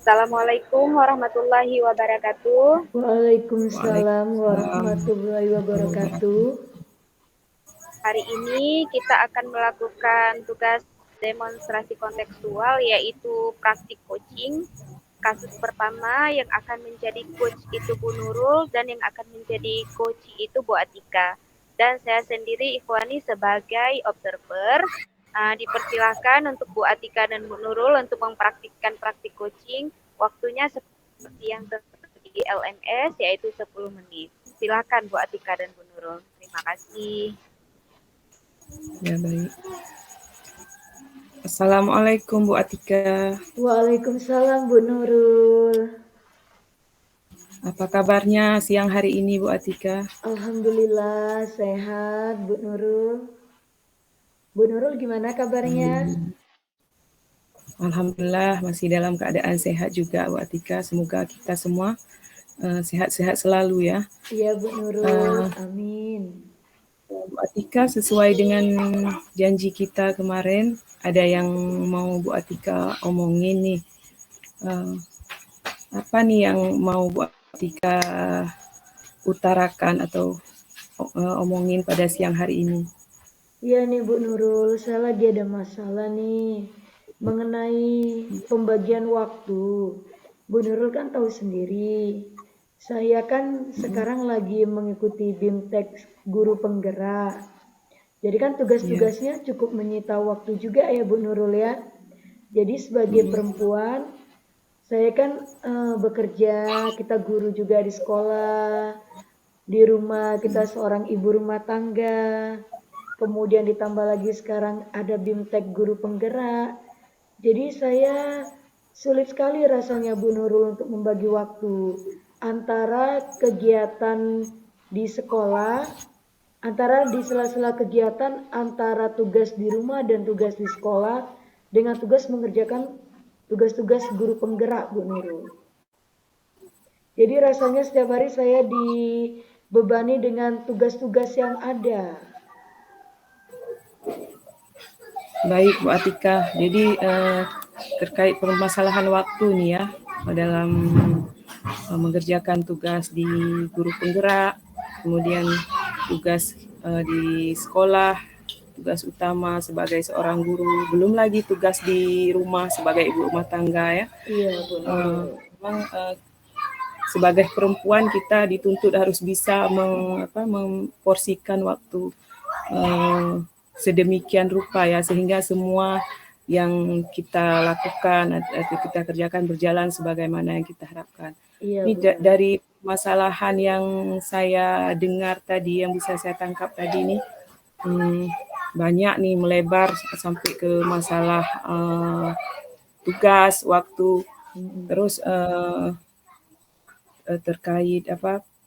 Assalamualaikum warahmatullahi wabarakatuh. Waalaikumsalam Waalaikumsalam warahmatullahi warahmatullahi wabarakatuh. Hari ini kita akan melakukan tugas demonstrasi kontekstual yaitu praktik coaching. Kasus pertama yang akan menjadi coach itu Bu Nurul dan yang akan menjadi coach itu Bu Atika. Dan saya sendiri Ikhwani sebagai observer. Dipersilahkan untuk Bu Atika dan Bu Nurul untuk mempraktikkan praktik coaching. Waktunya seperti yang tertulis di LMS yaitu 10 menit. Silakan Bu Atika dan Bu Nurul. Terima kasih. Ya, baik. Assalamualaikum Bu Atika. Waalaikumsalam Bu Nurul. Apa kabarnya siang hari ini Bu Atika? Alhamdulillah sehat Bu Nurul. Bu Nurul gimana kabarnya? Alhamdulillah masih dalam keadaan sehat juga Bu Atika. Semoga kita semua sehat-sehat selalu ya. Iya Bu Nurul, amin. Bu Atika, sesuai dengan janji kita kemarin, ada yang mau Bu Atika omongin nih. Apa nih yang mau Bu Atika utarakan atau omongin pada siang hari ini? Iya nih Bu Nurul, saya lagi ada masalah nih mengenai pembagian waktu. Bu Nurul kan tahu sendiri, saya kan sekarang lagi mengikuti BIMTEK Guru Penggerak. Jadi kan tugas-tugasnya cukup menyita waktu juga ya Bu Nurul ya. Jadi sebagai perempuan, saya kan bekerja, kita guru juga di sekolah, di rumah kita seorang ibu rumah tangga. Kemudian ditambah lagi sekarang ada BIMTEK Guru Penggerak. Jadi saya sulit sekali rasanya Bu Nurul untuk membagi waktu antara kegiatan di sekolah, antara di sela-sela kegiatan antara tugas di rumah dan tugas di sekolah dengan tugas mengerjakan tugas-tugas guru penggerak Bu Nurul. Jadi rasanya setiap hari saya dibebani dengan tugas-tugas yang ada. Baik Bu Atika, jadi terkait permasalahan waktu nih ya dalam mengerjakan tugas di guru penggerak, kemudian tugas di sekolah, tugas utama sebagai seorang guru, belum lagi tugas di rumah sebagai ibu rumah tangga ya. Iya Bu Nurul. Memang sebagai perempuan kita dituntut harus bisa memporsikan waktu sedemikian rupa ya, sehingga semua yang kita lakukan atau kita kerjakan berjalan sebagaimana yang kita harapkan. Iya, Ini Bu. dari masalahan yang saya dengar tadi, yang bisa saya tangkap tadi nih, banyak nih melebar sampai ke masalah tugas, waktu, terus terkait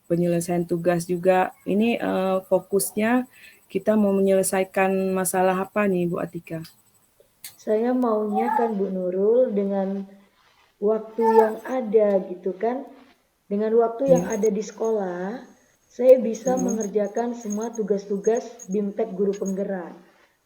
penyelesaian tugas juga. Ini fokusnya kita mau menyelesaikan masalah apa nih Bu Atika? Saya maunya kan Bu Nurul dengan waktu yang ada gitu kan. Dengan waktu yang ada di sekolah, saya bisa mengerjakan semua tugas-tugas BIMTEK Guru Penggerak.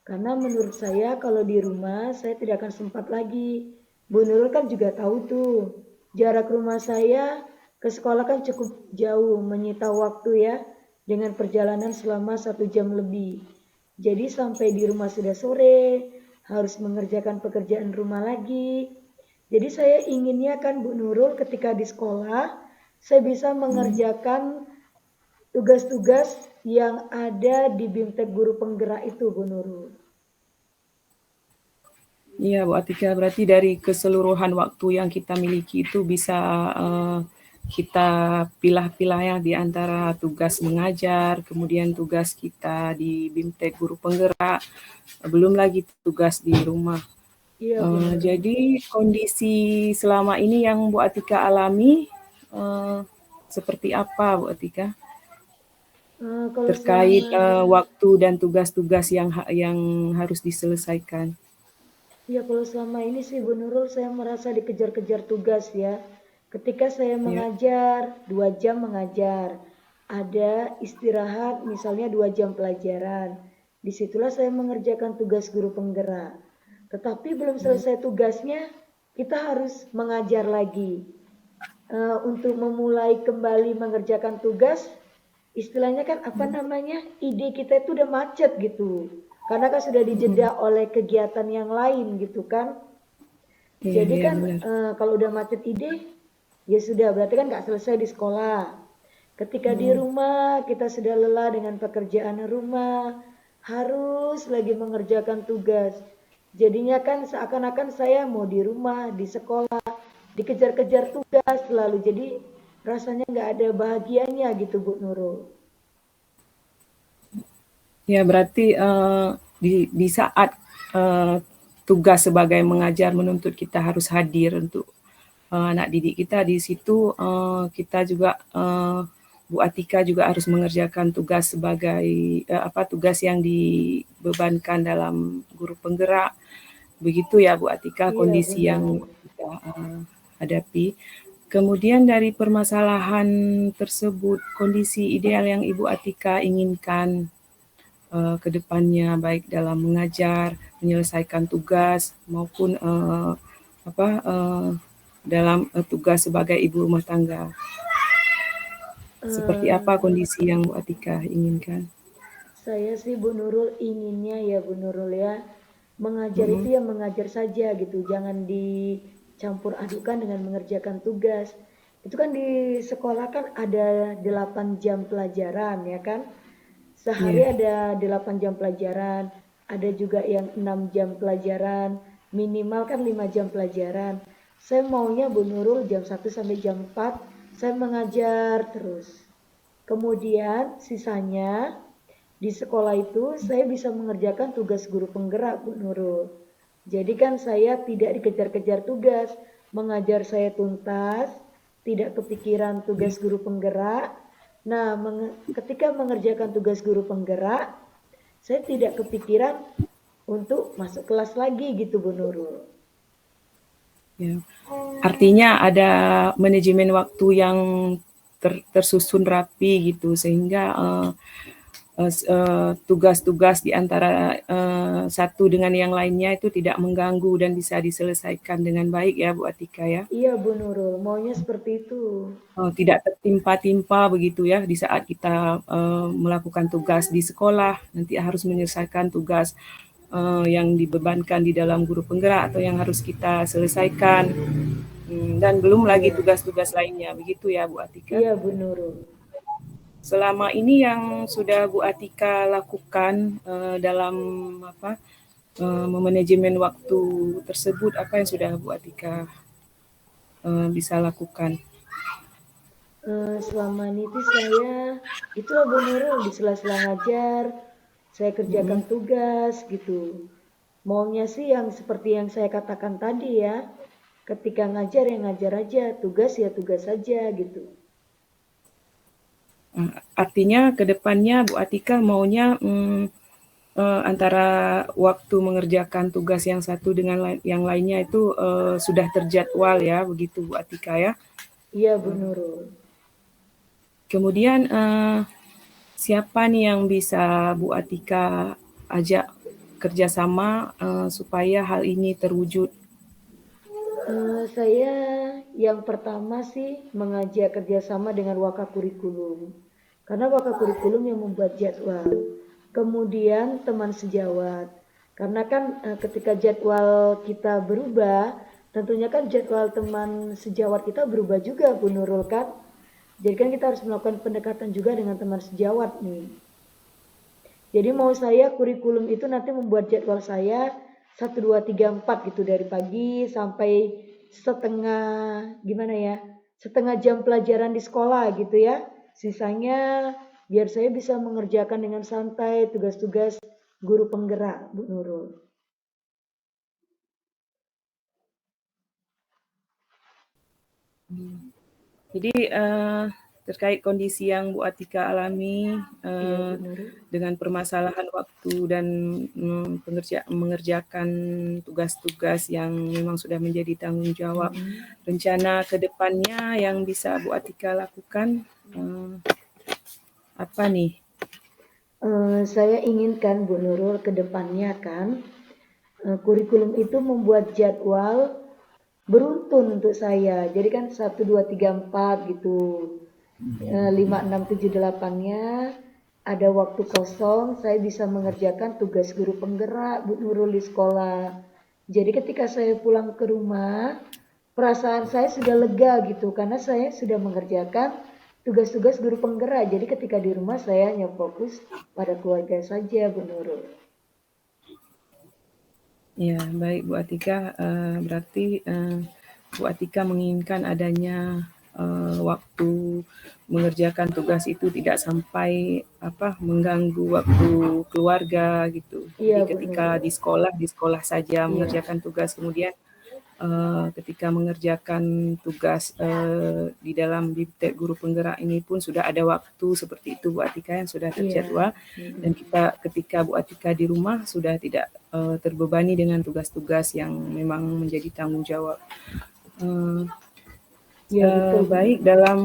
Karena menurut saya kalau di rumah saya tidak akan sempat lagi. Bu Nurul kan juga tahu tuh, jarak rumah saya ke sekolah kan cukup jauh, menyita waktu ya, dengan perjalanan selama 1 jam lebih. Jadi sampai di rumah sudah sore, harus mengerjakan pekerjaan rumah lagi. Jadi saya inginnya kan Bu Nurul ketika di sekolah, saya bisa mengerjakan tugas-tugas yang ada di BIMTEK Guru Penggerak itu Bu Nurul. Iya Bu Atika, berarti dari keseluruhan waktu yang kita miliki itu bisa kita pilah-pilah ya di antara tugas mengajar, kemudian tugas kita di BIMTEK Guru Penggerak, belum lagi tugas di rumah. Iya Bu Nurul. Jadi kondisi selama ini yang Bu Atika alami seperti apa Bu Atika? Terkait waktu dan tugas-tugas yang harus diselesaikan. Ya kalau selama ini sih Bu Nurul saya merasa dikejar-kejar tugas ya. Ketika saya mengajar, 2 jam mengajar. Ada istirahat misalnya 2 jam pelajaran. Disitulah saya mengerjakan tugas guru penggerak. Tetapi belum selesai tugasnya, kita harus mengajar lagi. Untuk memulai kembali mengerjakan tugas, istilahnya kan apa namanya, ide kita itu udah macet gitu. Karena kan sudah dijeda oleh kegiatan yang lain gitu kan. Iya, Jadi iya kan benar. kalau udah macet ide, ya sudah berarti kan nggak selesai di sekolah. Ketika di rumah kita sudah lelah dengan pekerjaan rumah, harus lagi mengerjakan tugas. Jadinya kan seakan-akan saya mau di rumah, di sekolah, dikejar-kejar tugas selalu. Jadi rasanya nggak ada bahagianya gitu Bu Nurul. Ya berarti di saat eh, tugas sebagai mengajar menuntut kita harus hadir untuk anak didik kita, di situ kita juga Bu Atika juga harus mengerjakan tugas sebagai tugas yang dibebankan dalam guru penggerak. Begitu ya Bu Atika Iya kondisi benar. yang kita hadapi. Kemudian dari permasalahan tersebut, kondisi ideal yang Ibu Atika inginkan ke depannya baik dalam mengajar, menyelesaikan tugas maupun dalam tugas sebagai ibu rumah tangga. Seperti apa Eh, kondisi yang Bu Atika inginkan? Saya sih Bu Nurul inginnya ya Bu Nurul ya, mengajar itu Mm-mm. ya mengajar saja gitu, jangan dicampur adukan dengan mengerjakan tugas. Itu kan di sekolah kan ada 8 jam pelajaran ya kan, sehari Iya, ada 8 jam pelajaran, ada juga yang 6 jam pelajaran, minimal kan 5 jam pelajaran. Saya maunya Bu Nurul jam 1 sampai jam 4 saya mengajar terus. Kemudian sisanya di sekolah itu saya bisa mengerjakan tugas guru penggerak Bu Nurul. Jadi kan saya tidak dikejar-kejar tugas, mengajar saya tuntas, tidak kepikiran tugas guru penggerak. Nah, ketika mengerjakan tugas guru penggerak, saya tidak kepikiran untuk masuk kelas lagi gitu Bu Nurul. ya. Artinya ada manajemen waktu yang tersusun rapi gitu sehingga tugas-tugas di antara satu dengan yang lainnya itu tidak mengganggu dan bisa diselesaikan dengan baik ya Bu Atika ya. Iya Bu Nurul, maunya seperti itu. Tidak tertimpa-timpa begitu ya di saat kita melakukan tugas di sekolah nanti harus menyelesaikan tugas yang dibebankan di dalam guru penggerak atau yang harus kita selesaikan. Dan belum lagi Iya, tugas-tugas lainnya begitu ya Bu Atika. iya Bu Nurul. Selama ini yang sudah Bu Atika lakukan dalam memanajemen waktu tersebut, apa yang sudah Bu Atika bisa lakukan? Selama ini tuh saya itulah Bu Nurul di sela-sela ngajar, saya kerjakan Mm-mm. tugas gitu. Maunya sih yang seperti yang saya katakan tadi ya. Ketika ngajar ya ngajar aja, tugas ya tugas saja gitu. Artinya ke depannya Bu Atika maunya antara waktu mengerjakan tugas yang satu dengan yang lainnya itu sudah terjadwal ya, begitu Bu Atika ya. Iya Bu Nurul. Kemudian siapa nih yang bisa Bu Atika ajak kerjasama supaya hal ini terwujud? Saya yang pertama sih mengajak kerjasama dengan Waka Kurikulum. Karena Waka Kurikulum yang membuat jadwal. Kemudian teman sejawat. Karena kan ketika jadwal kita berubah, tentunya kan jadwal teman sejawat kita berubah juga Bu Nurul kan. Jadi kan kita harus melakukan pendekatan juga dengan teman sejawat nih. Jadi mau saya kurikulum itu nanti membuat jadwal saya 1, 2, 3, 4 gitu dari pagi sampai setengah gimana ya, setengah jam pelajaran di sekolah gitu ya. Sisanya biar saya bisa mengerjakan dengan santai tugas-tugas guru penggerak Bu Nurul. Jadi terkait kondisi yang Bu Atika alami Iya Bu Nurul. dengan permasalahan waktu dan mengerjakan tugas-tugas yang memang sudah menjadi tanggung jawab, rencana ke depannya yang bisa Bu Atika lakukan apa nih? Saya inginkan Bu Nurul ke depannya kan kurikulum itu membuat jadwal beruntun untuk saya. Jadi kan 1, 2, 3, 4 gitu. 5, 6, 7, 8-nya ada waktu kosong, saya bisa mengerjakan tugas guru penggerak Bu Nurul di sekolah. Jadi ketika saya pulang ke rumah, perasaan saya sudah lega gitu karena saya sudah mengerjakan tugas-tugas guru penggerak. Jadi ketika di rumah saya hanya fokus pada keluarga saja Bu Nurul. Ya, baik Bu Atika. Berarti Bu Atika menginginkan adanya waktu mengerjakan tugas itu tidak sampai mengganggu waktu keluarga gitu. Iya Jadi Bu ketika Nurul. di sekolah saja Iya, mengerjakan tugas, kemudian ketika mengerjakan tugas di dalam bibtek guru penggerak ini pun sudah ada waktu seperti itu Bu Atika yang sudah iya. terjadwal, dan kita ketika Bu Atika di rumah sudah tidak terbebani dengan tugas-tugas yang memang menjadi tanggung jawab. Iya betul Bu Baik, Nurul. dalam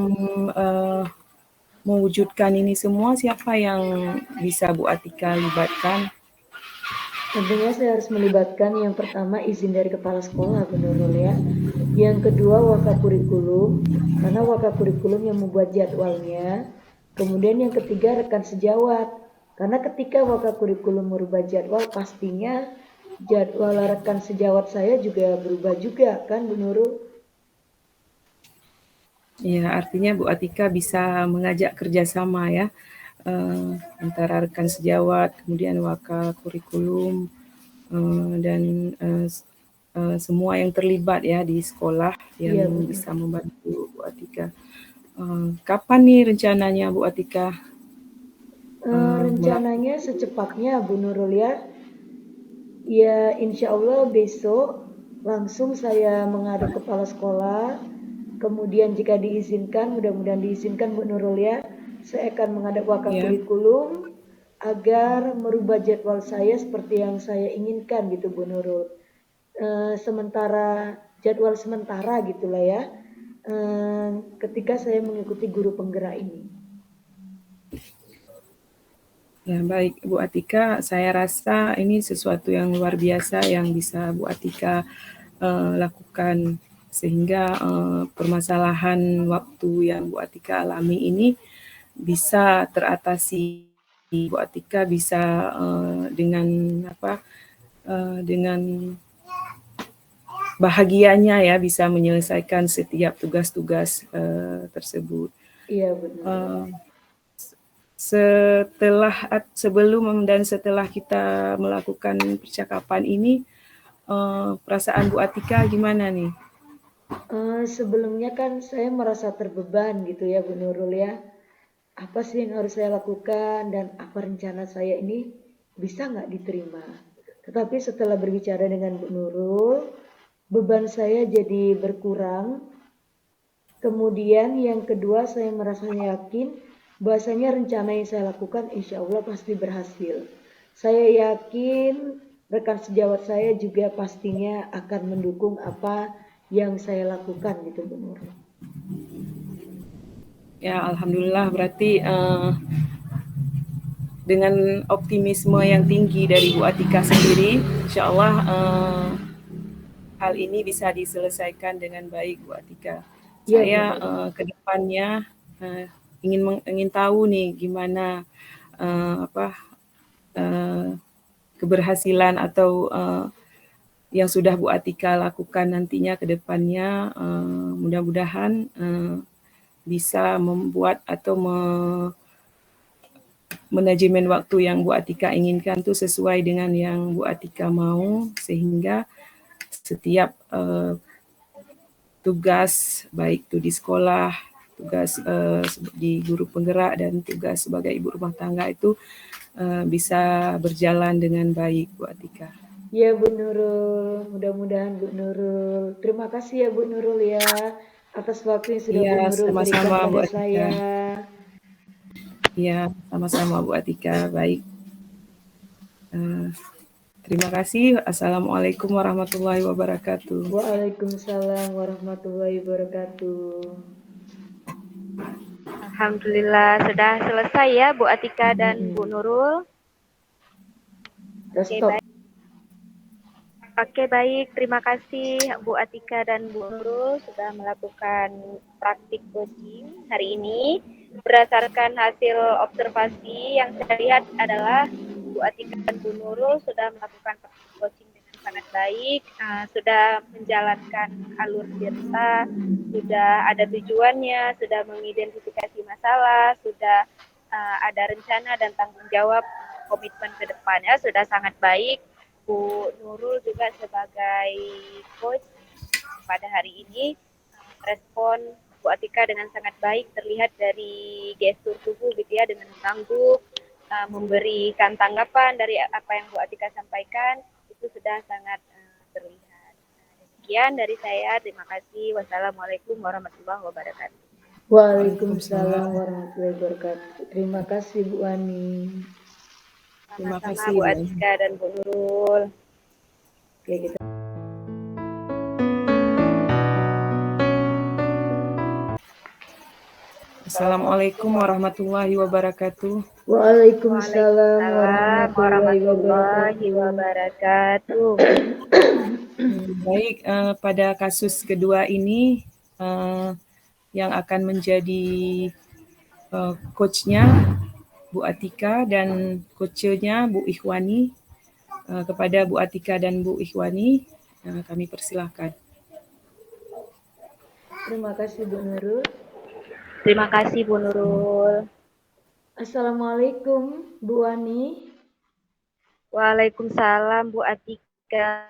mewujudkan ini semua, siapa yang bisa Bu Atika libatkan? Tentunya saya harus melibatkan yang pertama izin dari kepala sekolah Bu Nurul ya. Yang kedua wakakurikulum, karena wakakurikulum yang membuat jadwalnya. Kemudian yang ketiga rekan sejawat, karena ketika wakakurikulum merubah jadwal pastinya jadwal rekan sejawat saya juga berubah juga kan Bu Nurul? Ya, artinya Bu Atika bisa mengajak kerjasama ya, antara rekan sejawat, kemudian waka kurikulum, dan semua yang terlibat ya di sekolah yang Iya Bu bisa Nurul. membantu Bu Atika. Kapan nih rencananya Bu Atika melakukan? Rencananya secepatnya Bu Nurul ya. Ya insya Allah besok langsung saya menghadap kepala sekolah. Kemudian jika diizinkan, mudah-mudahan diizinkan Bu Nurul ya, saya akan menghadap Ya, wakakurikulum agar merubah jadwal saya seperti yang saya inginkan gitu Bu Nurul. Sementara jadwal sementara gitulah ya. Ketika saya mengikuti guru penggerak ini. ya baik Bu Atika, saya rasa ini sesuatu yang luar biasa yang bisa Bu Atika lakukan, sehingga permasalahan waktu yang Bu Atika alami ini bisa teratasi. Bu Atika bisa dengan bahagianya ya bisa menyelesaikan setiap tugas-tugas tersebut. Iya benar. Sebelum dan setelah kita melakukan percakapan ini, perasaan Bu Atika gimana nih? Sebelumnya kan saya merasa terbeban gitu ya Bu Nurul ya. Apa sih yang harus saya lakukan dan apa rencana saya ini bisa nggak diterima. Tetapi setelah berbicara dengan Bu Nurul, beban saya jadi berkurang. Kemudian yang kedua saya merasa yakin bahwasanya rencana yang saya lakukan insya Allah pasti berhasil. Saya yakin rekan sejawat saya juga pastinya akan mendukung apa yang saya lakukan gitu Bu Nurul. Ya, alhamdulillah berarti dengan optimisme yang tinggi dari Bu Atika sendiri, insya Allah hal ini bisa diselesaikan dengan baik Bu Atika. Iya Bu Saya Nurul. ke depannya ingin tahu nih gimana keberhasilan atau yang sudah Bu Atika lakukan nantinya ke depannya. Mudah-mudahan bisa membuat atau manajemen waktu yang Bu Atika inginkan itu sesuai dengan yang Bu Atika mau, sehingga setiap tugas baik itu di sekolah, tugas di guru penggerak, dan tugas sebagai ibu rumah tangga itu bisa berjalan dengan baik Bu Atika. Ya Bu Nurul, mudah-mudahan Bu Nurul. Terima kasih ya Bu Nurul ya atas waktu yang sudah Iya, Bu Nurul berikan sama-sama Bu pada Atika. saya. Iya, sama-sama Bu Atika. Baik. Terima kasih. Assalamualaikum warahmatullahi wabarakatuh. Waalaikumsalam warahmatullahi wabarakatuh. Alhamdulillah sudah selesai ya Bu Atika dan Bu Nurul. Kita Oke, stop. baik. Oke, baik. Terima kasih Bu Atika dan Bu Nurul sudah melakukan praktik coaching hari ini. Berdasarkan hasil observasi yang saya lihat adalah Bu Atika dan Bu Nurul sudah melakukan praktik coaching dengan sangat baik, sudah menjalankan alur cerita, sudah ada tujuannya, sudah mengidentifikasi masalah, sudah ada rencana dan tanggung jawab komitmen ke depannya, sudah sangat baik. Bu Nurul juga sebagai coach pada hari ini respon Bu Atika dengan sangat baik, terlihat dari gestur tubuh gitu ya, dengan mengangguk, memberikan tanggapan dari apa yang Bu Atika sampaikan, itu sudah sangat terlihat. Demikian dari saya, terima kasih. Wassalamualaikum warahmatullahi wabarakatuh. Waalaikumsalam warahmatullahi wabarakatuh. Terima kasih Bu Ani. Terima Sama-sama kasih, Bu Bu Ani. Atika dan Bu Nurul. Oke, kita Assalamualaikum warahmatullahi wabarakatuh. Waalaikumsalam Waalaikumsalam warahmatullahi wabarakatuh. wabarakatuh. Baik, pada kasus kedua ini yang akan menjadi coachnya Bu Atika dan coachnya Bu Ikhwani. Kepada Bu Atika dan Bu Ikhwani, kami persilahkan. Terima kasih Bu Nurul. Terima kasih Bu Nurul. Assalamualaikum Bu Ani. Waalaikumsalam Bu Atika.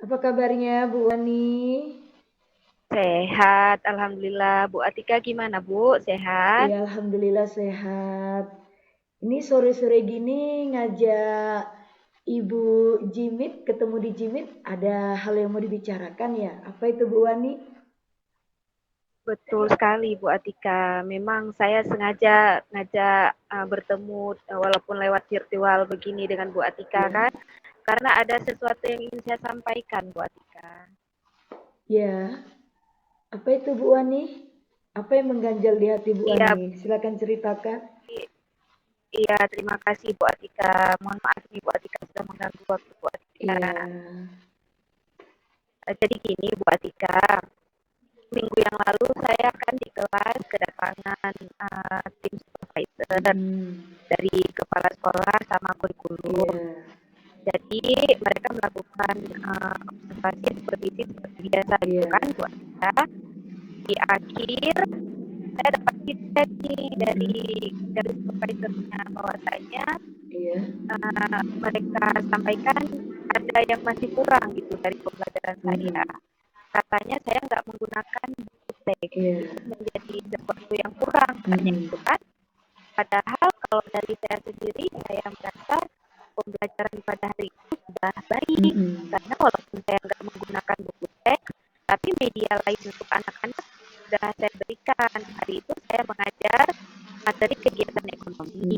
Apa kabarnya Bu Ani? Sehat, alhamdulillah. Bu Atika gimana Bu? Sehat? Ya, alhamdulillah sehat. Ini sore-sore gini ngajak Ibu Jimit ketemu di Jimit, ada hal yang mau dibicarakan ya? Apa itu Bu Ani? Betul sekali Bu Atika. Memang saya sengaja ngajak bertemu walaupun lewat virtual begini dengan Bu Atika kan, karena ada sesuatu yang ingin saya sampaikan Bu Atika. Ya, apa itu Bu Ani? Apa yang mengganjal di hati Bu Ani? Silakan ceritakan. Iya, terima kasih Bu Atika. Mohon maaf nih Bu Atika sudah mengganggu waktu Bu Atika. Iya. Jadi gini Bu Atika, minggu yang lalu saya kan di kelas kedatangan tim supervisor dari kepala sekolah sama kurikulum. Jadi mereka melakukan observasi supervisi seperti biasa gitu kan Bu Atika. Di akhir saya dapat feedback nih dari supervisornya bahwasanya mereka sampaikan ada yang masih kurang gitu dari pembelajaran saya. Katanya saya nggak menggunakan buku teks, itu menjadi sesuatu yang kurang katanya gitu kan. Padahal kalau dari saya sendiri, saya merasa pembelajaran pada hari itu sudah baik, karena walaupun saya nggak menggunakan buku teks, tapi media lain untuk anak-anak sudah saya berikan. Hari itu saya mengajar materi kegiatan ekonomi.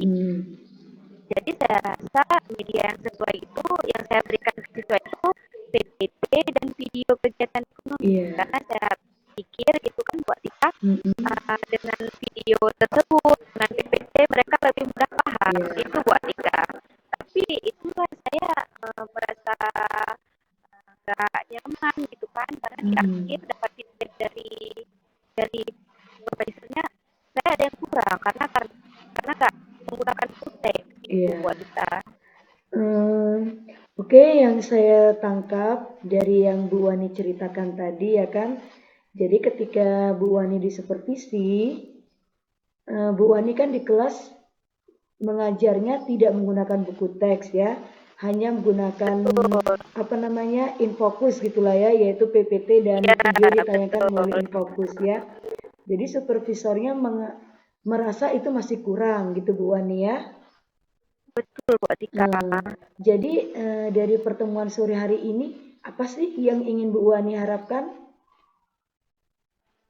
Jadi saya rasa media yang sesuai itu, yang saya berikan ke siswa itu PPT dan video kegiatan ekonomi. Karena saya pikir itu kan buat kita dengan video tersebut, dengan PPT mereka lebih mudah paham. Itu buat kita. Tapi itulah saya merasa nggak nyaman gitu kan, karena di akhir dapat feedback dari supervisornya saya ada yang kurang karena nggak menggunakan kutek itu buat kita. Oke, yang saya tangkap dari yang Bu Wani ceritakan tadi ya kan, jadi ketika Bu Wani di supervisi, Bu Wani kan di kelas mengajarnya tidak menggunakan buku teks ya, hanya menggunakan Infocus gitulah ya, yaitu PPT dan video ditayangkan melalui Infocus ya. Jadi supervisornya merasa itu masih kurang gitu Bu Wani ya. Betul Bu Atika. Jadi dari pertemuan sore hari ini apa sih yang ingin Bu Wani harapkan?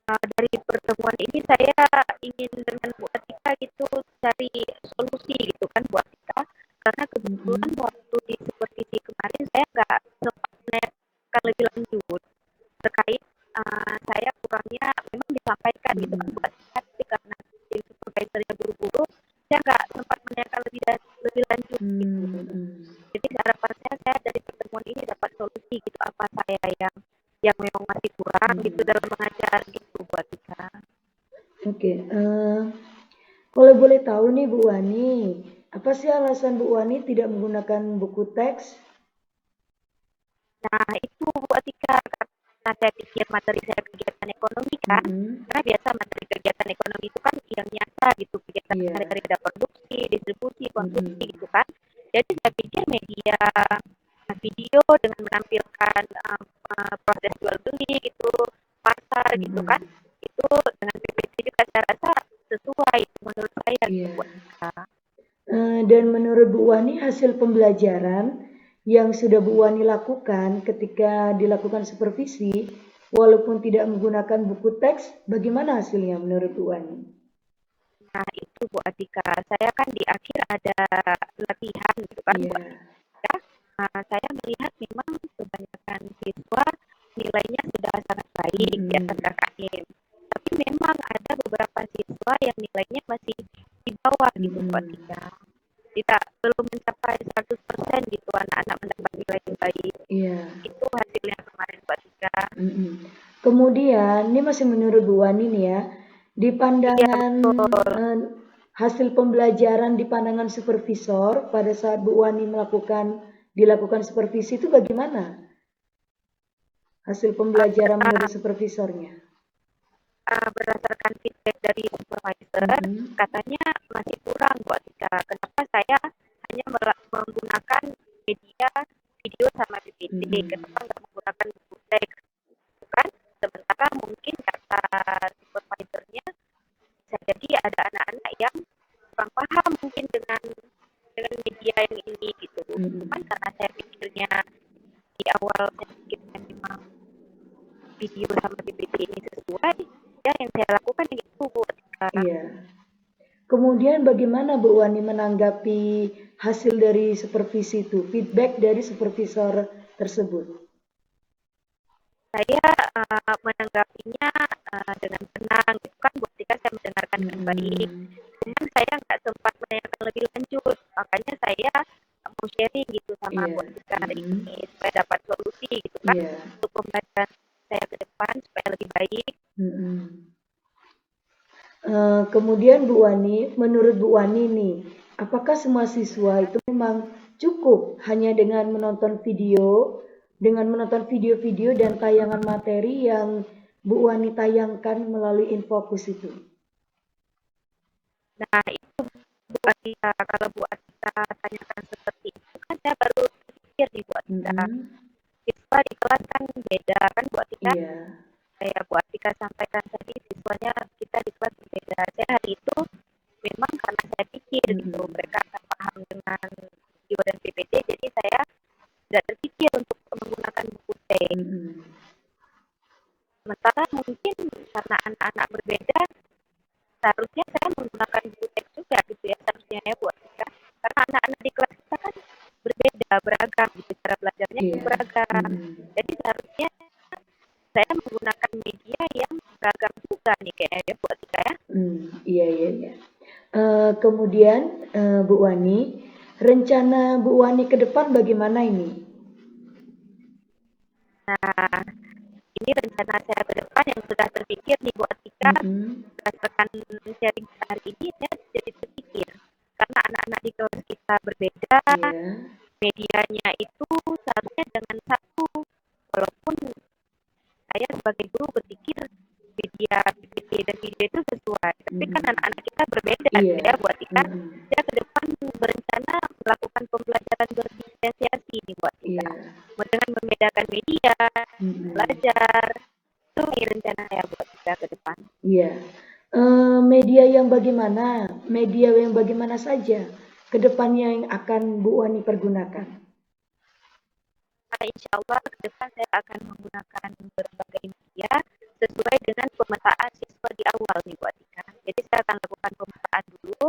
Dari pertemuan ini saya ingin dengan Bu Atika gitu cari solusi gitu kan Bu Atika, karena kebetulan waktu di supervisi kemarin saya nggak sempat menanyakan lebih lanjut terkait saya kurangnya memang disampaikan gitu kan Bu Atika, tapi karena tim supervisornya buru-buru saya nggak sempat menanyakan lebih lanjut gitu. Jadi harapan saya dari pertemuan ini dapat solusi gitu apa saya yang memang masih kurang gitu dalam mengajar gitu Bu Atika. Oke, kalau boleh tahu nih Bu Wani, apa sih alasan Bu Wani tidak menggunakan buku teks? Nah itu Bu Atika karena saya pikir materi saya kegiatan ekonomi kan, karena biasa materi kegiatan ekonomi itu kan yang nyata gitu kegiatan Iya. sehari-hari ada produksi, distribusi, konsumsi gitu kan. Jadi saya pikir media video dengan menampilkan proses jual beli gitu, pasar gitu kan, itu dengan PPT juga saya rasa sesuai menurut saya gitu Iya. Bu Atika. Dan menurut Bu Wani hasil pembelajaran yang sudah Bu Wani lakukan ketika dilakukan supervisi, walaupun tidak menggunakan buku teks, bagaimana hasilnya menurut Bu Wani? Nah itu Bu Atika, saya kan di akhir ada latihan gitu kan Bu Iya. Atika. Saya melihat memang kebanyakan siswa nilainya sudah sangat baik di atas KKM. Tapi memang ada beberapa siswa yang nilainya masih di bawah gitu Bu Atika. Belum mencapai 100% gitu anak-anak mendapat nilai yang baik. Iya. Itu hasilnya kemarin Bu Atika. Kemudian, ini masih menurut Bu Wani nih ya, di Iya pandangan betul. hasil pembelajaran di pandangan supervisor pada saat Bu Wani dilakukan supervisi itu bagaimana? Hasil pembelajaran menurut supervisornya? Berdasarkan feedback dari supervisor, katanya masih kurang Bu Atika. Kenapa saya hanya menggunakan media video sama PPT, kenapa nggak menggunakan buku teks, kan? Sementara mungkin kata supervisornya bisa jadi ada anak-anak yang kurang paham mungkin dengan media yang ini gitu. Cuman karena saya pikirnya di awal saya pikirnya memang video sama PPT ini sesuai, ya yang saya lakukan yang itu Bu Atika. Iya. Kemudian bagaimana Bu Wani menanggapi hasil dari supervisi itu, feedback dari supervisor tersebut? Saya menanggapinya dengan tenang, itu kan Bu Atika saya mendengarkan dengan baik. Cuman saya nggak sempat menanyakan lebih lanjut, makanya saya mau sharing gitu sama Bu Atika hari ini supaya dapat solusi gitu kan untuk pembelajaran saya ke depan supaya lebih baik. Kemudian Bu Wani, menurut Bu Wani nih, apakah semua siswa itu memang cukup hanya dengan menonton video-video dan tayangan materi yang Bu Wani tayangkan melalui Infokus itu? Nah itu Bu Atika, kalau Bu Atika tanyakan seperti itu kan saya baru berpikir nih Bu Atika. Siswa di kelas kan beda kan Bu Atika. Iya. Kayak Bu Atika sampaikan tadi siswanya kita di kelas berbeda. Saya hari itu memang karena saya pikir gitu mereka akan paham dengan video dan PPT, jadi saya tidak terpikir untuk menggunakan buku teks. Sementara mungkin karena anak-anak berbeda, seharusnya saya menggunakan buku teks juga gitu ya seharusnya ya Bu Atika. Karena anak-anak di kelas kita kan berbeda, beragam gitu, cara belajarnya beragam. Jadi seharusnya saya menggunakan media yang beragam juga nih kayaknya ya Bu Atika ya. Iya. Kemudian Bu Wani, rencana Bu Wani ke depan bagaimana ini? Nah, ini rencana saya ke depan yang sudah terpikir nih Bu Atika. Berdasarkan sharing hari ini saya jadi terpikir karena anak-anak di kelas kita berbeda, medianya itu seharusnya dengan satu, walaupun saya sebagai guru berpikir media PPT dan video itu sesuai, tapi kan anak-anak kita berbeda ya Bu Atika. Saya ke depan berencana melakukan pembelajaran berdiferensiasi nih Bu Atika, dengan membedakan media, belajar, itu rencana saya Bu Atika ke depan. Iya. Media yang bagaimana? Media yang bagaimana saja ke depannya yang akan Bu Wani pergunakan? Insya Allah ke depan saya akan menggunakan berbagai media sesuai dengan pemetaan siswa di awal nih Bu Atika. Jadi saya akan lakukan pemetaan dulu,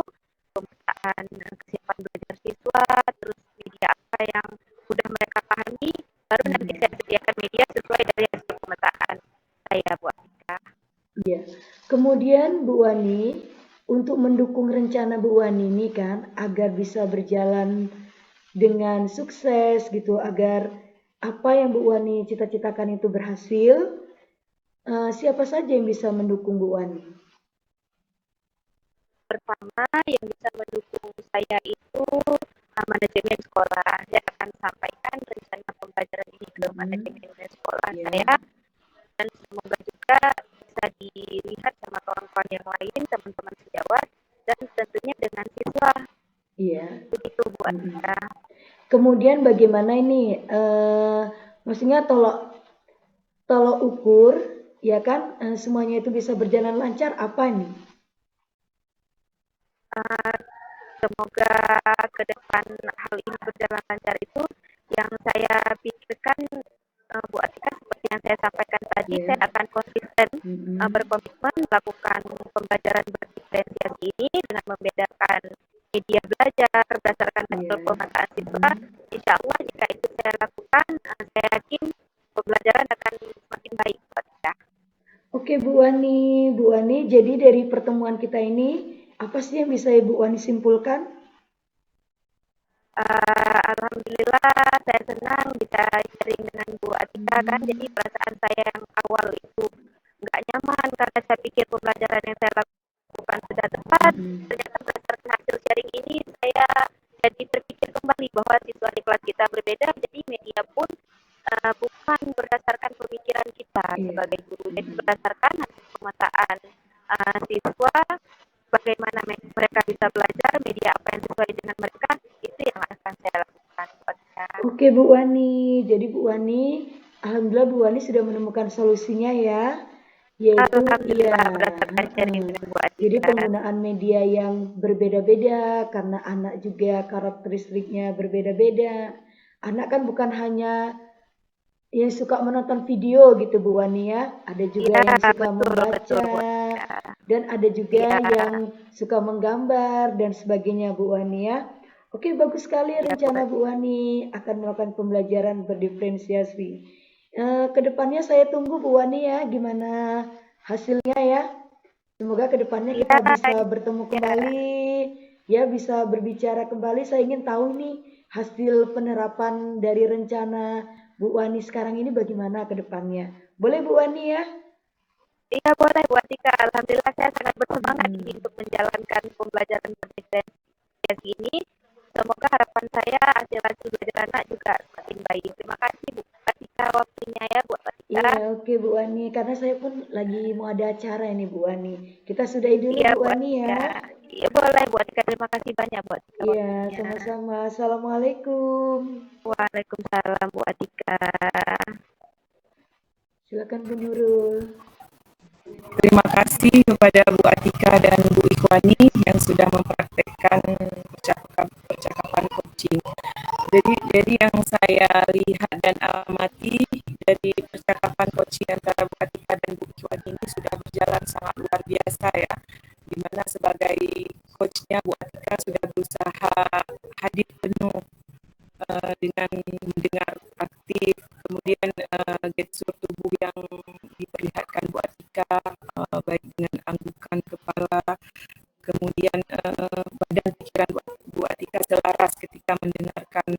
pemetaan kesiapan belajar siswa, terus media apa yang sudah mereka pahami, baru nanti saya sediakan media sesuai dari hasil pemetaan saya Bu Atika. Iya. Kemudian Bu Wani, untuk mendukung rencana Bu Wani ini kan agar bisa berjalan dengan sukses gitu, agar apa yang Bu Wani cita-citakan itu berhasil, siapa saja yang bisa mendukung Bu Wani? Pertama yang bisa mendukung saya itu manajemen sekolah. Saya akan sampaikan rencana pembelajaran ini ke manajemen sekolah saya, dan semoga juga bisa dilihat sama kawan-kawan yang lain, teman-teman sejawat, dan tentunya dengan siswa. Iya. Begitu Bu Atika. Kemudian bagaimana ini, maksudnya tolok ukur, ya kan, semuanya itu bisa berjalan lancar apa nih? Semoga ke depan hal ini berjalan lancar itu yang saya pikirkan, Bu Atika, seperti yang saya sampaikan tadi, saya akan konsisten berkomitmen melakukan pembelajaran berdiferensiasi ini dengan membedakan media belajar berdasarkan hasil pemetaan siswa. Insya Allah jika itu saya lakukan, saya yakin pembelajaran akan semakin baik, Bu Atika. Oke Bu Wani, jadi dari pertemuan kita ini, apa sih yang bisa Ibu Wani simpulkan? Alhamdulillah saya senang bisa sharing dengan Bu Atika kan. Jadi perasaan saya yang awal itu nggak nyaman karena saya pikir pembelajaran yang saya lakukan sudah tepat. Ternyata berdasarkan hasil sharing ini saya jadi terpikir kembali bahwa siswa di kelas kita berbeda. Jadi media pun bukan berdasarkan pemikiran kita sebagai guru, jadi berdasarkan hasil pemetaan siswa, bagaimana mereka bisa belajar, media apa yang sesuai dengan mereka, itu yang akan saya lakukan. Oke Bu Wani, jadi Bu Wani, alhamdulillah Bu Wani sudah menemukan solusinya ya, yaitu jadi penggunaan media yang berbeda-beda karena anak juga karakteristiknya berbeda-beda. Anak kan bukan hanya yang suka menonton video gitu Bu Wani ya, ada juga yang suka membaca, dan ada juga yang suka menggambar dan sebagainya Bu Wani ya. Oke, bagus sekali rencana Bu Wani akan melakukan pembelajaran berdiferensiasi. Kedepannya saya tunggu Bu Wani ya, gimana hasilnya ya. Semoga kedepannya kita bisa bertemu kembali, ya bisa berbicara kembali. Saya ingin tahu nih hasil penerapan dari rencana Bu Wani sekarang ini bagaimana ke depannya. Boleh Bu Wani ya? Iya boleh Bu Atika. Alhamdulillah saya sangat bersemangat ini untuk menjalankan pembelajaran berdiferensiasi ini. Semoga harapan saya hasil belajar anak juga semakin baik. Terima kasih Bu Atika waktunya ya Bu Atika. Iya oke Bu Wani, karena saya pun lagi mau ada acara ini Bu Wani. Kita sudahi dulu Bu Wani ya. Iya boleh Bu Atika, terima kasih banyak Bu Atika. Iya sama-sama. Assalamualaikum. Waalaikumsalam Bu Atika. Silakan Bu Nurul. Terima kasih kepada Bu Atika dan Bu Ikhwani yang sudah mempraktekkan percakapan coaching. Jadi yang saya lihat dan amati dari percakapan coaching antara Bu Atika dan Bu Ikhwani ini sudah berjalan sangat luar biasa ya. Dimana sebagai coachnya Bu Atika sudah berusaha hadir penuh dengan mendengar aktif, kemudian gestur tubuh yang diperlihatkan Bu Atika, baik dengan anggukan kepala, kemudian badan pikiran Bu Atika selaras ketika mendengarkan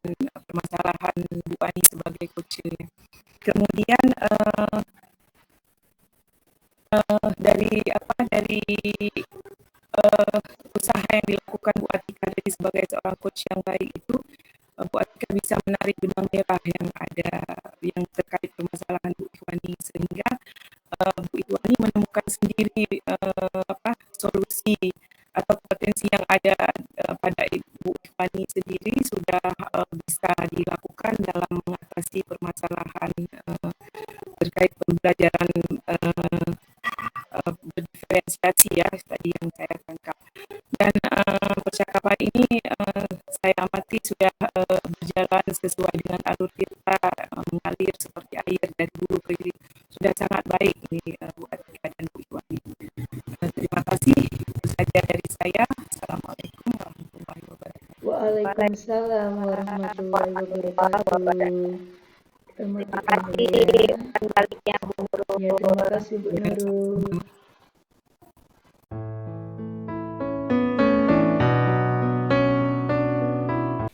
permasalahan Bu Ani sebagai coachnya. Kemudian dari usaha yang dilakukan Bu Atika dari sebagai seorang coach yang baik itu, Bu Atika bisa menarik benang merah yang ada yang terkait permasalahan Bu Ikhwani, sehingga Bu Ikhwani menemukan sendiri solusi atau potensi yang ada pada Bu Ikhwani sendiri sudah bisa dilakukan dalam mengatasi permasalahan terkait pembelajaran berdiferensiasi ya, tadi yang saya tangkap. Dan percakapan ini saya amati sudah berjalan sesuai dengan alur kita, mengalir seperti air dari hulu ke hilir. Sudah sangat baik ini Bu Atika dan Bu Ikhwani. Terima kasih, itu saja dari saya. Assalamualaikum warahmatullahi wabarakatuh. Waalaikumsalam warahmatullahi wabarakatuh. Terima kasih baliknya Bu Nurul. Ya, terima kasih Bu Nurul.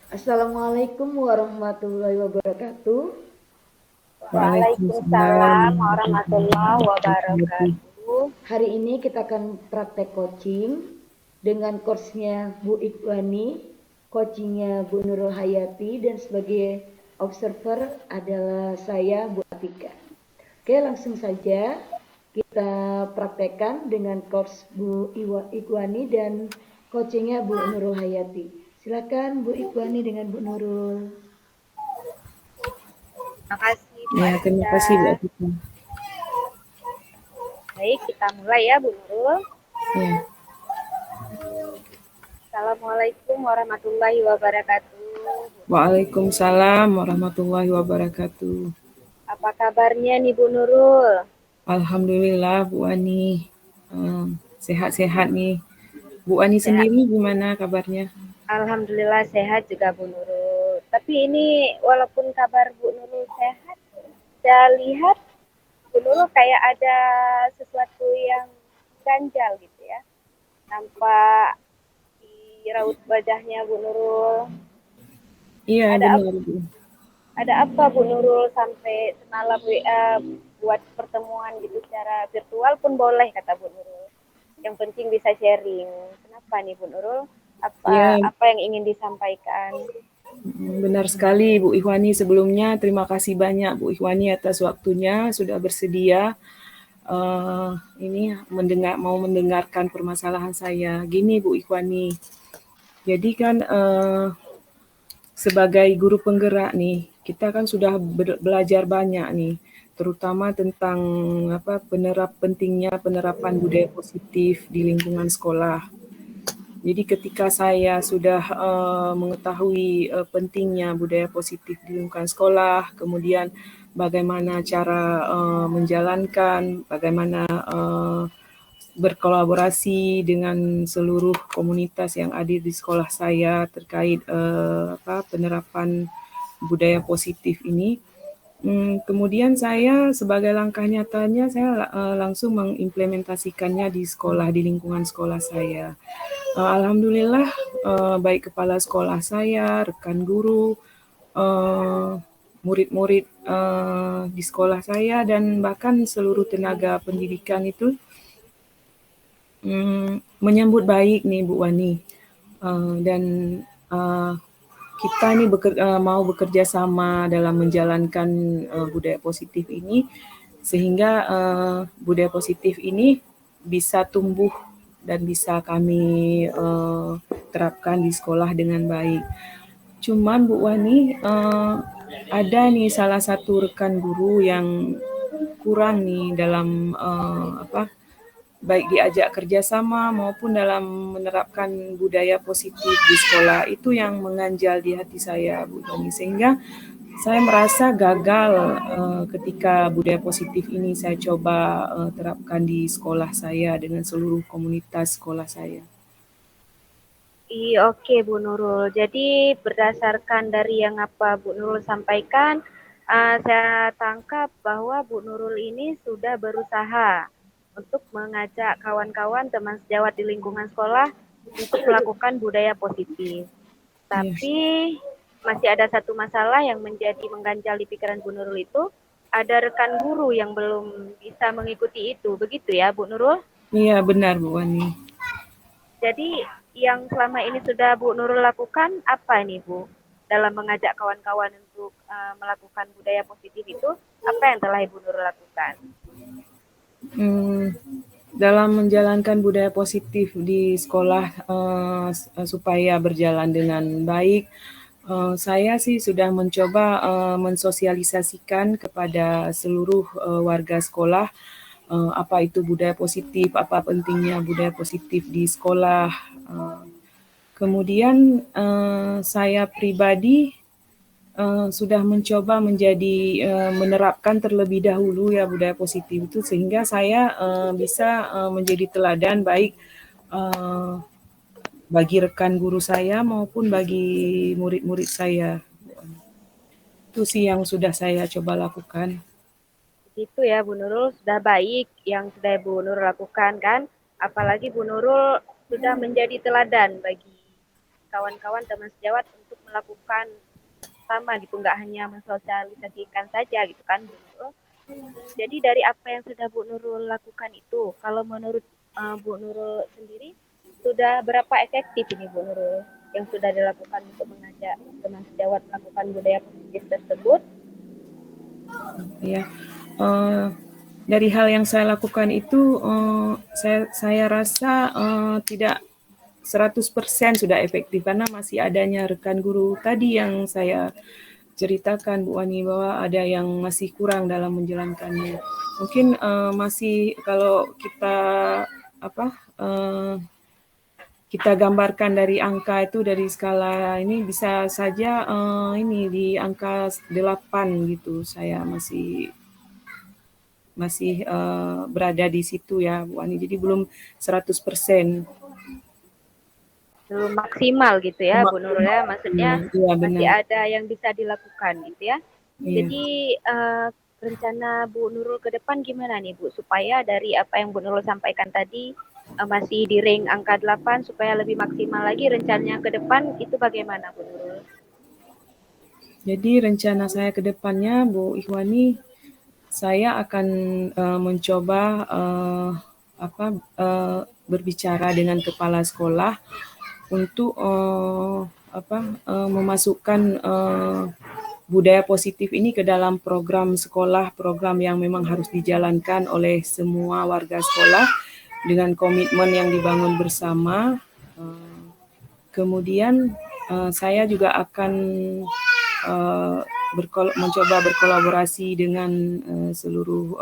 Assalamualaikum warahmatullahi wabarakatuh. Waalaikumsalam Waalaikumsalam warahmatullahi warahmatullahi wabarakatuh. wabarakatuh. Hari ini kita akan praktek coaching dengan coachnya Bu Ikhwani, coachingnya Bu Nurul Hayati, dan sebagai observer adalah saya Bu Atika. Oke, langsung saja kita praktekkan dengan coach Bu Ikhwani dan coachingnya Bu Nurul Hayati. Silakan Bu Ikhwani dengan Bu Nurul. Terima kasih Bu Ya, terima kasih Bu Atika. Atika. Baik, kita mulai ya Bu Nurul. Ya. Assalamualaikum warahmatullahi wabarakatuh. Waalaikumsalam warahmatullahi wabarakatuh. Apa kabarnya nih Bu Nurul? Alhamdulillah Bu Ani, sehat-sehat nih. Bu Ani Sehat. sendiri gimana kabarnya? Alhamdulillah sehat juga Bu Nurul. Tapi ini walaupun kabar Bu Nurul sehat, saya lihat Bu Nurul kayak ada sesuatu yang ganjal gitu ya. Nampak di raut wajahnya Bu Nurul. Iya, Ada benar Bu. Ada apa Bu Nurul sampai semalam buat pertemuan gitu secara virtual pun boleh kata Bu Nurul. Yang penting bisa sharing. Kenapa nih Bu Nurul? Ya, Apa yang ingin disampaikan? benar sekali Bu Ikhwani. Sebelumnya terima kasih banyak Bu Ikhwani atas waktunya sudah bersedia ini mau mendengarkan permasalahan saya. Gini Bu Ikhwani. Jadi kan sebagai guru penggerak nih, kita kan sudah belajar banyak nih, terutama tentang pentingnya penerapan budaya positif di lingkungan sekolah. Jadi ketika saya sudah mengetahui pentingnya budaya positif di lingkungan sekolah, kemudian bagaimana cara menjalankan, bagaimana berkolaborasi dengan seluruh komunitas yang ada di sekolah saya terkait penerapan budaya positif ini. Kemudian saya sebagai langkah nyatanya saya langsung mengimplementasikannya di sekolah, di lingkungan sekolah saya. Alhamdulillah baik kepala sekolah saya, rekan guru, murid-murid di sekolah saya dan bahkan seluruh tenaga pendidikan itu menyambut baik nih Bu Wani, dan kita ini mau bekerja sama dalam menjalankan budaya positif ini sehingga budaya positif ini bisa tumbuh dan bisa kami terapkan di sekolah dengan baik. Cuman Bu Wani ada nih salah satu rekan guru yang kurang nih dalam baik diajak kerjasama maupun dalam menerapkan budaya positif di sekolah. Itu yang mengganjal di hati saya, Bu Toni. Sehingga saya merasa gagal ketika budaya positif ini saya coba terapkan di sekolah saya dengan seluruh komunitas sekolah saya. Iya, oke Bu Nurul. Jadi berdasarkan dari yang apa Bu Nurul sampaikan, saya tangkap bahwa Bu Nurul ini sudah berusaha untuk mengajak kawan-kawan teman sejawat di lingkungan sekolah untuk melakukan budaya positif. Tapi masih ada satu masalah yang menjadi mengganjal di pikiran Bu Nurul itu, ada rekan guru yang belum bisa mengikuti itu. Begitu ya Bu Nurul? Iya, benar Bu Wani. Jadi yang selama ini sudah Bu Nurul lakukan apa nih Bu? Dalam mengajak kawan-kawan untuk melakukan budaya positif itu, apa yang telah Ibu Nurul lakukan? Dalam menjalankan budaya positif di sekolah supaya berjalan dengan baik, saya sih sudah mencoba mensosialisasikan kepada seluruh warga sekolah apa itu budaya positif, apa pentingnya budaya positif di sekolah. Kemudian saya pribadi sudah mencoba menerapkan terlebih dahulu ya budaya positif itu sehingga saya bisa menjadi teladan baik bagi rekan guru saya maupun bagi murid-murid saya. Itu sih yang sudah saya coba lakukan. Itu ya Bu Nurul, sudah baik yang sudah Bu Nurul lakukan kan. Apalagi Bu Nurul sudah menjadi teladan bagi kawan-kawan teman sejawat untuk melakukan utama gitu, nggak hanya mensosialisasikan saja gitu kan Bu Nurul. Jadi dari apa yang sudah Bu Nurul lakukan itu, kalau menurut Bu Nurul sendiri, sudah berapa efektif ini Bu Nurul yang sudah dilakukan untuk mengajak teman sejawat melakukan budaya positif tersebut? Ya, eh, dari hal yang saya lakukan itu, saya rasa tidak 100% sudah efektif karena masih adanya rekan guru tadi yang saya ceritakan Bu Wani, bahwa ada yang masih kurang dalam menjalankannya. Mungkin masih kalau kita kita gambarkan dari angka itu, dari skala ini bisa saja ini di angka 8 gitu. Saya masih berada di situ ya Bu Ani. Jadi belum 100%. Belum maksimal gitu ya Bu Nurul ya, maksudnya Iya, masih benar. ada yang bisa dilakukan gitu ya. Iya. Jadi rencana Bu Nurul ke depan gimana nih Bu, supaya dari apa yang Bu Nurul sampaikan tadi masih di ring angka 8 supaya lebih maksimal lagi, rencananya ke depan itu bagaimana Bu Nurul? Jadi rencana saya ke depannya Bu Ikhwani, saya akan mencoba berbicara dengan kepala sekolah untuk memasukkan budaya positif ini ke dalam program sekolah, program yang memang harus dijalankan oleh semua warga sekolah dengan komitmen yang dibangun bersama. Kemudian saya juga akan mencoba berkolaborasi dengan seluruh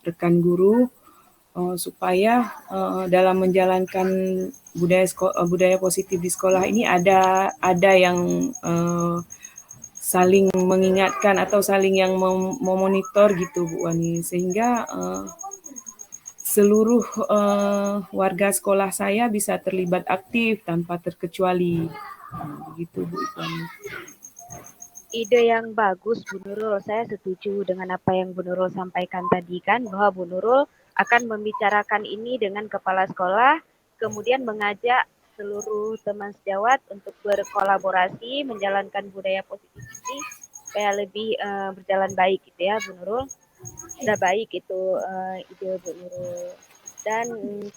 rekan guru supaya dalam menjalankan budaya positif di sekolah ini ada yang saling mengingatkan atau saling yang memonitor gitu Bu Wani, sehingga seluruh warga sekolah saya bisa terlibat aktif tanpa terkecuali. Begitu Bu Wani. Ide yang bagus Bu Nurul, saya setuju dengan apa yang Bu Nurul sampaikan tadi kan, bahwa Bu Nurul akan membicarakan ini dengan kepala sekolah, kemudian mengajak seluruh teman sejawat untuk berkolaborasi menjalankan budaya positif ini supaya lebih berjalan baik gitu ya Bu Nurul. Sudah baik itu ide Bu Nurul. Dan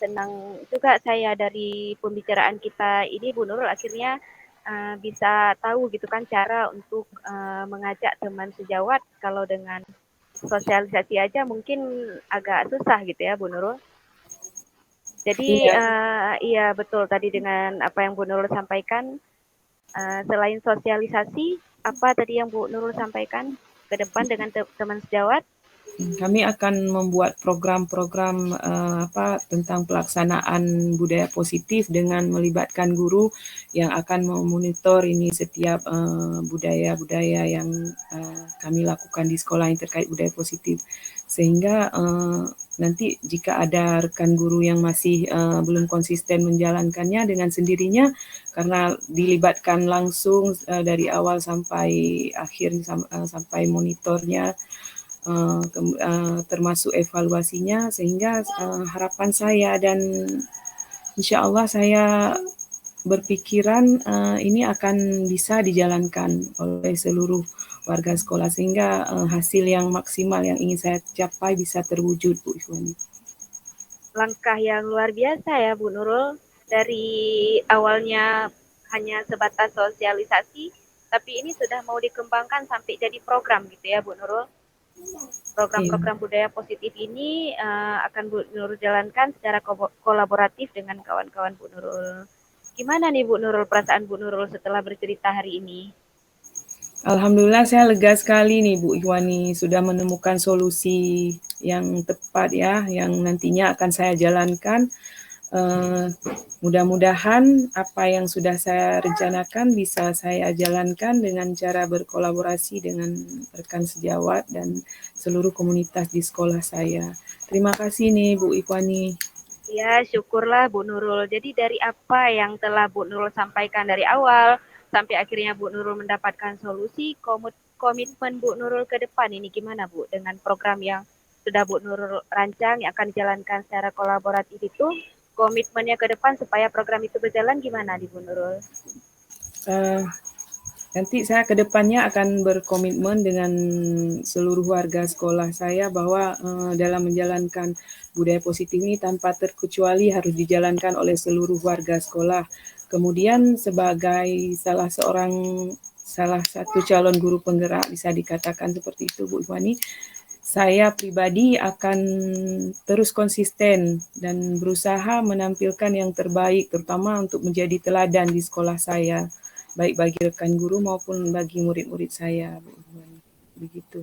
senang juga saya dari pembicaraan kita ini Bu Nurul akhirnya bisa tahu gitu kan cara untuk mengajak teman sejawat. Kalau dengan sosialisasi aja mungkin agak susah gitu ya Bu Nurul. Jadi Iya. iya betul tadi dengan apa yang Bu Nurul sampaikan, selain sosialisasi, apa tadi yang Bu Nurul sampaikan ke depan dengan teman sejawat? Kami akan membuat program-program tentang pelaksanaan budaya positif dengan melibatkan guru yang akan memonitor ini setiap budaya-budaya yang kami lakukan di sekolah yang terkait budaya positif. Sehingga nanti jika ada rekan guru yang masih belum konsisten menjalankannya, dengan sendirinya karena dilibatkan langsung dari awal sampai akhir sampai monitornya, termasuk evaluasinya, sehingga harapan saya dan insya Allah saya berpikiran ini akan bisa dijalankan oleh seluruh warga sekolah sehingga hasil yang maksimal yang ingin saya capai bisa terwujud Bu Ikhwani. Langkah yang luar biasa ya Bu Nurul, dari awalnya hanya sebatas sosialisasi, tapi ini sudah mau dikembangkan sampai jadi program gitu ya Bu Nurul. Program-program budaya positif ini akan Bu Nurul jalankan secara kolaboratif dengan kawan-kawan Bu Nurul. Gimana nih Bu Nurul, perasaan Bu Nurul setelah bercerita hari ini? Alhamdulillah saya lega sekali nih Bu Ikhwani, sudah menemukan solusi yang tepat ya, yang nantinya akan saya jalankan. Mudah-mudahan apa yang sudah saya rencanakan bisa saya jalankan dengan cara berkolaborasi dengan rekan sejawat dan seluruh komunitas di sekolah saya. Terima kasih nih Bu Ikhwani. Ya, syukurlah Bu Nurul. Jadi dari apa yang telah Bu Nurul sampaikan dari awal, sampai akhirnya Bu Nurul mendapatkan solusi, komitmen Bu Nurul ke depan ini gimana Bu? Dengan program yang sudah Bu Nurul rancang, yang akan dijalankan secara kolaboratif itu, komitmennya ke depan supaya program itu berjalan gimana di Bu Nurul? Nanti saya ke depannya akan berkomitmen dengan seluruh warga sekolah saya bahwa dalam menjalankan budaya positif ini tanpa terkecuali harus dijalankan oleh seluruh warga sekolah. Kemudian sebagai salah satu calon guru penggerak bisa dikatakan seperti itu Bu Ikhwani, saya pribadi akan terus konsisten dan berusaha menampilkan yang terbaik terutama untuk menjadi teladan di sekolah saya, baik bagi rekan guru maupun bagi murid-murid saya, Bu Ikhwani. Begitu.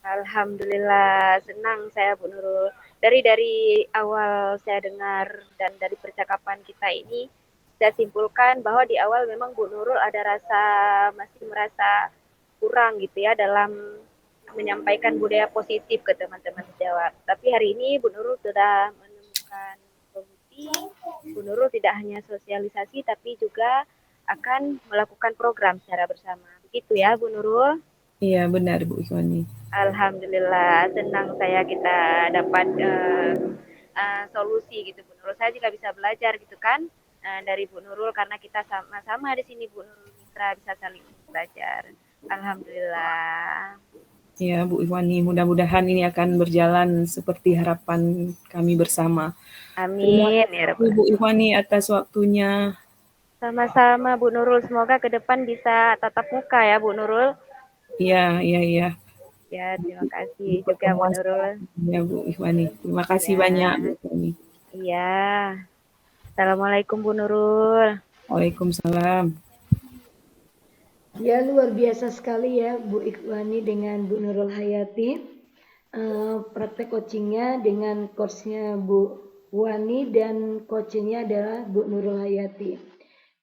Alhamdulillah, senang saya Bu Nurul. Dari awal saya dengar dan dari percakapan kita ini, saya simpulkan bahwa di awal memang Bu Nurul ada masih merasa kurang gitu ya dalam menyampaikan budaya positif ke teman-teman sejawat. Tapi hari ini Bu Nurul sudah menemukan solusi. Bu Nurul tidak hanya sosialisasi tapi juga akan melakukan program secara bersama. Begitu ya Bu Nurul? Iya benar Bu Ikhwani. Alhamdulillah, senang saya kita dapat solusi gitu Bu Nurul. Saya juga bisa belajar gitu kan dari Bu Nurul karena kita sama-sama di sini Bu Nurul Mitra bisa saling belajar. Alhamdulillah. Ya Bu Ikhwani, mudah-mudahan ini akan berjalan seperti harapan kami bersama. Terima Amin ya kasih Rabbal. Bu Ikhwani atas waktunya. Sama-sama Bu Nurul, semoga ke depan bisa tatap muka ya Bu Nurul. Iya, iya, iya. Ya, terima Di kasih juga Bu pertemuan Nurul. selanjutnya Bu Ikhwani. Terima kasih banyak Bu Ya, Ikhwani. iya. Assalamualaikum Bu Nurul. Waalaikumsalam. Ya luar biasa sekali ya Bu Ikhwani dengan Bu Nurul Hayati. Praktek coachingnya dengan coachnya Bu Wani dan coachingnya adalah Bu Nurul Hayati.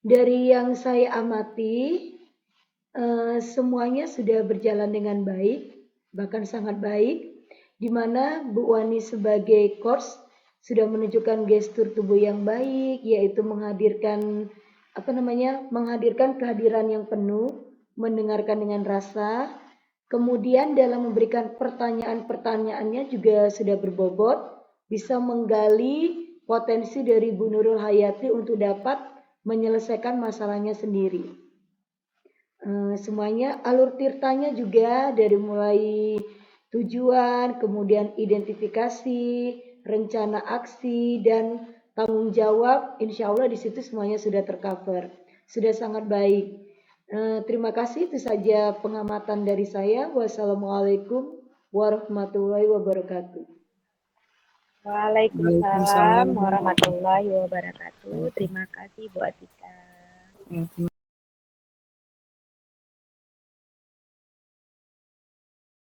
Dari yang saya amati, semuanya sudah berjalan dengan baik, bahkan sangat baik, di mana Bu Wani sebagai coach sudah menunjukkan gestur tubuh yang baik, yaitu menghadirkan menghadirkan kehadiran yang penuh, mendengarkan dengan rasa, kemudian dalam memberikan pertanyaan-pertanyaannya juga sudah berbobot, bisa menggali potensi dari Bu Nurul Hayati untuk dapat menyelesaikan masalahnya sendiri. Semuanya alur tirtanya juga dari mulai tujuan, kemudian identifikasi, rencana aksi, dan tanggung jawab, insya Allah di situ semuanya sudah tercover, sudah sangat baik. Terima kasih, itu saja pengamatan dari saya. Wassalamualaikum warahmatullahi wabarakatuh. Waalaikumsalam Waalaikumsalam. warahmatullahi wabarakatuh. Terima kasih Bu Atika. Ya, terima